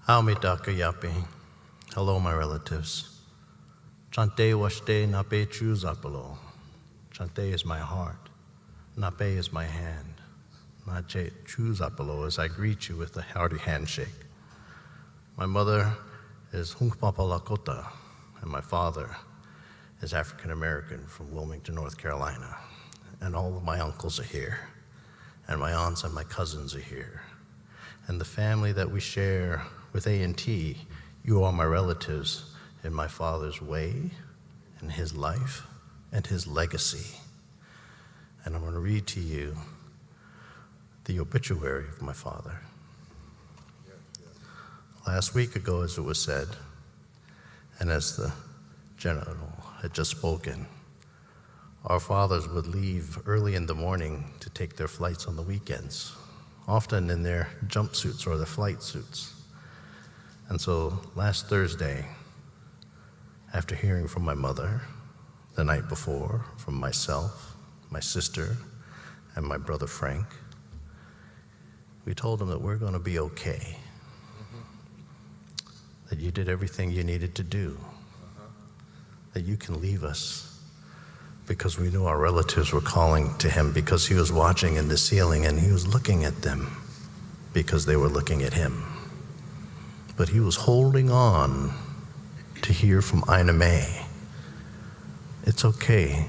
Aumidaka Yapi. Hello, my relatives. Chante washte nape chuzapalo. Chante is my heart. Nape is my hand. Nache chuzapalo as I greet you with a hearty handshake. My mother is Hunkpapa Lakota, and my father is African American from Wilmington, North Carolina. And all of my uncles are here, and my aunts and my cousins are here. And the family that we share with A&T, you are my relatives in my father's way, in his life, and his legacy. And I'm going to read to you the obituary of my father. Last week ago, as it was said, and as the general had just spoken, our fathers would leave early in the morning to take their flights on the weekends, often in their jumpsuits or their flight suits. And so last Thursday, after hearing from my mother the night before, from myself, my sister, and my brother Frank, we told them that we're going to be okay, that you did everything you needed to do, that you can leave us, because we knew our relatives were calling to him because he was watching in the ceiling and he was looking at them because they were looking at him. But he was holding on to hear from Ina May. It's okay,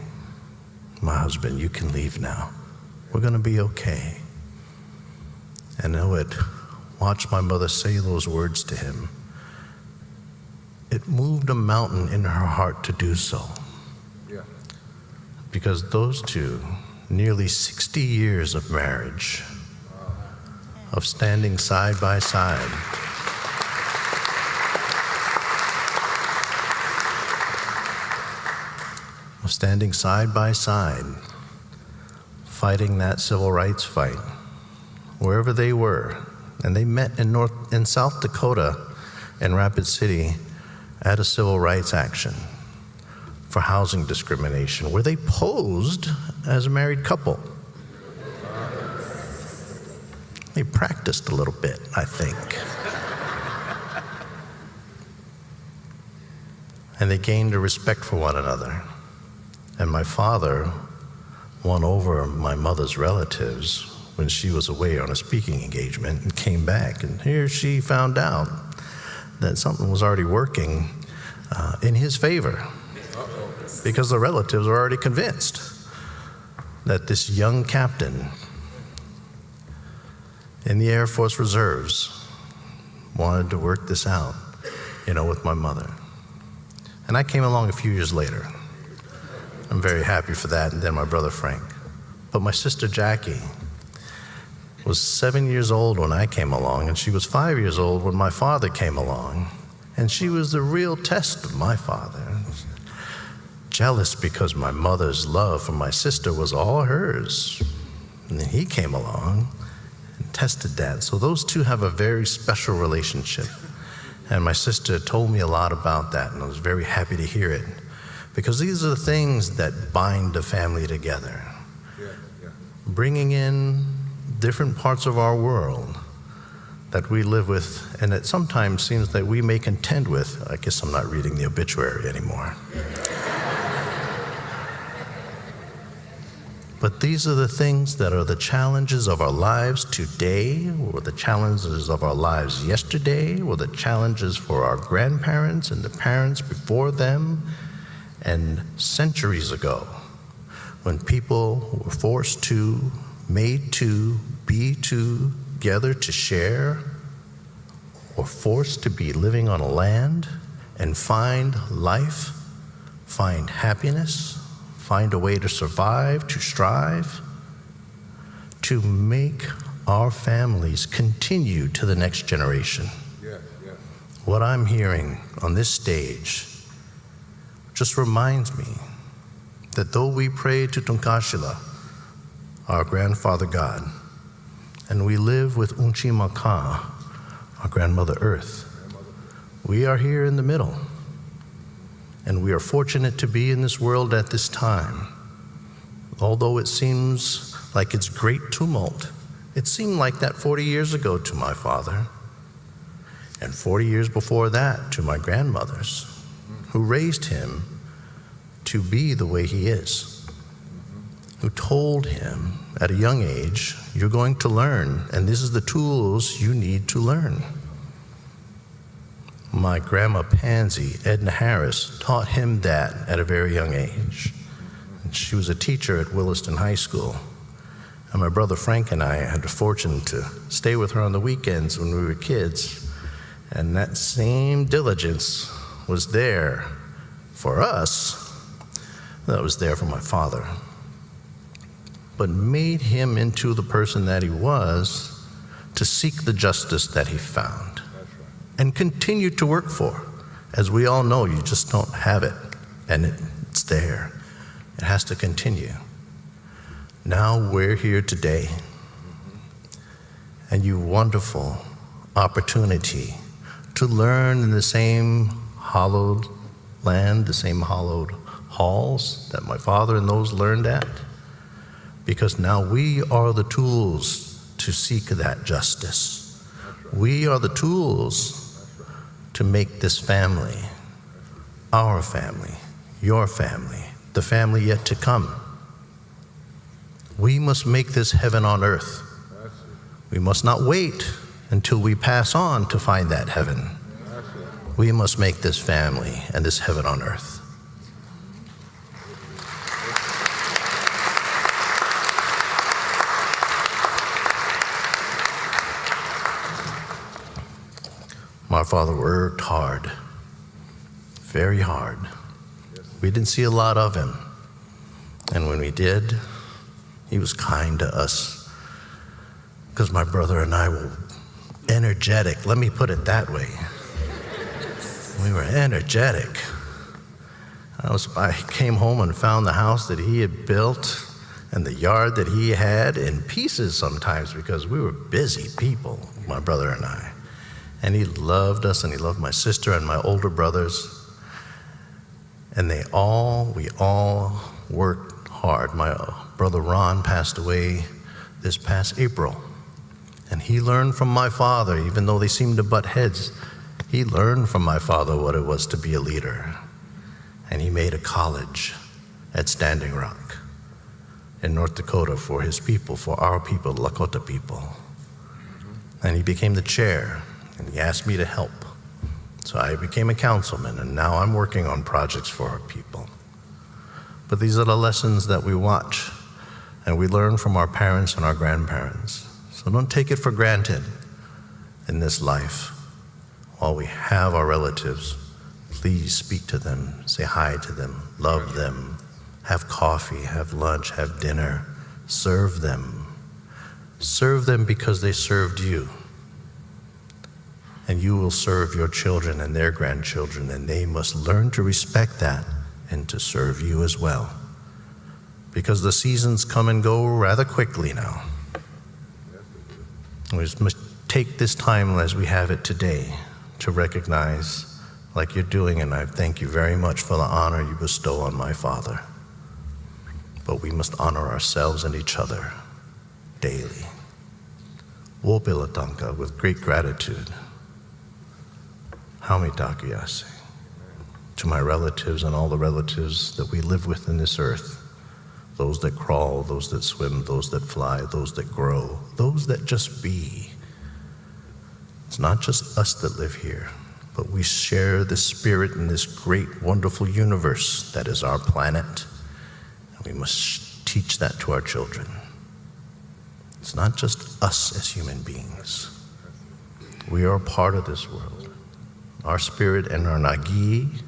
my husband, you can leave now. We're going to be okay. And I would watch my mother say those words to him. It moved a mountain in her heart to do so. Yeah. Because those two, nearly 60 years of marriage, of standing side by side, of standing side by side, fighting that civil rights fight, wherever they were. And they met in South Dakota, in Rapid City, at a civil rights action for housing discrimination, where they posed as a married couple. They practiced a little bit, I think. And they gained a respect for one another. And my father won over my mother's relatives when she was away on a speaking engagement and came back. And here she found out that something was already working in his favor, because the relatives were already convinced that this young captain in the Air Force Reserves wanted to work this out, with my mother. And I came along a few years later. I'm very happy for that, and then my brother Frank. But my sister Jackie was 7 years old when I came along, and she was 5 years old when my father came along, and she was the real test of my father. Jealous because my mother's love for my sister was all hers. And then he came along and tested that. So those two have a very special relationship. And my sister told me a lot about that, and I was very happy to hear it. Because these are the things that bind the family together. Bringing in different parts of our world that we live with, and it sometimes seems that we may contend with. I guess I'm not reading the obituary anymore. But these are the things that are the challenges of our lives today, or the challenges of our lives yesterday, or the challenges for our grandparents and the parents before them, and centuries ago, when people were forced to, made to, be together to share, or forced to be living on a land and find life, find happiness, find a way to survive, to strive, to make our families continue to the next generation. What I'm hearing on this stage just reminds me that though we pray to Tunkashila, our grandfather God, and we live with Unchi Maka, our grandmother Earth, we are here in the middle. And we are fortunate to be in this world at this time. Although it seems like it's great tumult, it seemed like that 40 years ago to my father. And 40 years before that, to my grandmothers, who raised him to be the way he is, who told him at a young age, you're going to learn, and this is the tools you need to learn. My grandma Pansy, Edna Harris, taught him that at a very young age. She was a teacher at Williston High School. And my brother Frank and I had the fortune to stay with her on the weekends when we were kids. And that same diligence was there for us that was there for my father. But made him into the person that he was to seek the justice that he found and continue to work for. As we all know, you just don't have it, and it's there. It has to continue. Now we're here today, and you wonderful opportunity to learn in the same hallowed land, the same hallowed halls that my father and those learned at, because now we are the tools to seek that justice. We are the tools to make this family, our family, your family, the family yet to come. We must make this heaven on earth. We must not wait until we pass on to find that heaven. We must make this family and this heaven on earth. My father worked hard, very hard. We didn't see a lot of him. And when we did, he was kind to us, because my brother and I were energetic. Let me put it that way. We were energetic. I came home and found the house that he had built and the yard that he had in pieces sometimes, because we were busy people, my brother and I. And he loved us, and he loved my sister and my older brothers. And we all worked hard. My brother Ron passed away this past April. And he learned from my father, even though they seemed to butt heads, he learned from my father what it was to be a leader. And he made a college at Standing Rock in North Dakota for his people, for our people, Lakota people. And he became the chair. And he asked me to help. So I became a councilman, and now I'm working on projects for our people. But these are the lessons that we watch and we learn from our parents and our grandparents. So don't take it for granted in this life. While we have our relatives, please speak to them, say hi to them, love them, have coffee, have lunch, have dinner, serve them. Serve them because they served you. And you will serve your children and their grandchildren, and they must learn to respect that and to serve you as well. Because the seasons come and go rather quickly now. We must take this time as we have it today to recognize, like you're doing, and I thank you very much for the honor you bestow on my father. But we must honor ourselves and each other daily. Wopilatanka, with great gratitude. Haumitakiyase, to my relatives and all the relatives that we live with in this earth, those that crawl, those that swim, those that fly, those that grow, those that just be. It's not just us that live here, but we share the spirit in this great, wonderful universe that is our planet, and we must teach that to our children. It's not just us as human beings. We are a part of this world. Our spirit and our Nagi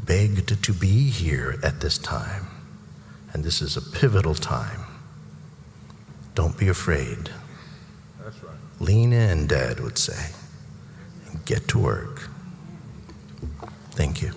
begged to be here at this time. And this is a pivotal time. Don't be afraid. That's right. Lean in, Dad would say, and get to work. Thank you.